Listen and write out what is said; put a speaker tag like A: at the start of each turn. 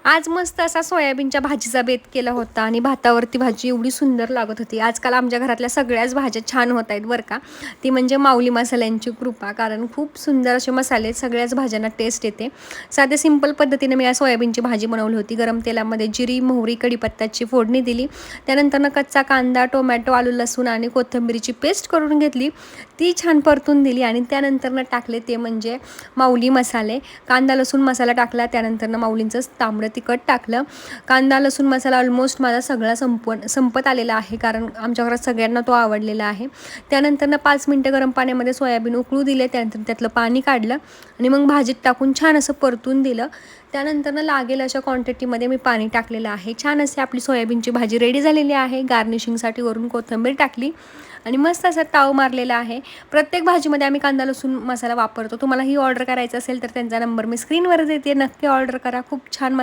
A: आज मस्त असा सोयाबीनच्या भाजीचा बेत केला होता आणि भातावरती भाजी एवढी सुंदर लागत होती. आजकाल आमच्या घरातल्या सगळ्याच भाज्या छान होत आहेत बरं का. ती म्हणजे माऊली मसाल्यांची कृपा, कारण खूप सुंदर असे मसाले सगळ्याच भाज्यांना टेस्ट येते. साधे सिंपल पद्धतीने मी या सोयाबीनची भाजी बनवली होती. गरम तेलामध्ये जिरी, मोहरी, कढीपत्त्याची फोडणी दिली. त्यानंतर कच्चा कांदा, टोमॅटो, आलू, लसूण आणि कोथिंबीरीची पेस्ट करून घेतली. ती छान परतून दिली आणि त्यानंतर टाकले ते म्हणजे माऊली मसाले. कांदा लसूण मसाला टाकला, त्यानंतर माऊलींचं तांबडं तिखट टाकलं. कांदा लसूण मसाला ऑलमोस्ट माझा सगळा संपत आलेला आहे, कारण आमच्या घरात सगळ्यांना तो आवडलेला आहे. त्यानंतर 5 मिनटं गरम पाण्यामध्ये सोयाबीन उकळू दिले. त्यानंतर त्यातलं पाणी काढलं आणि मग भाजीत टाकून छान असं परतून दिलं. त्यानंतर लागेल अशा क्वांटिटीमध्ये मी पाणी टाकलेलं आहे. छान अशी आपली सोयाबीनची भाजी रेडी झालेली आहे. गार्निशिंगसाठी वरून कोथिंबीर टाकली आणि मस्त असा ताव मारलेला आहे. प्रत्येक भाजीमध्ये आम्ही कांदा लसूण मसाला वापरतो. तुम्हाला ही ऑर्डर करायचं असेल तर त्यांचा नंबर मी स्क्रीनवर देते, नक्की ऑर्डर करा. खूप छान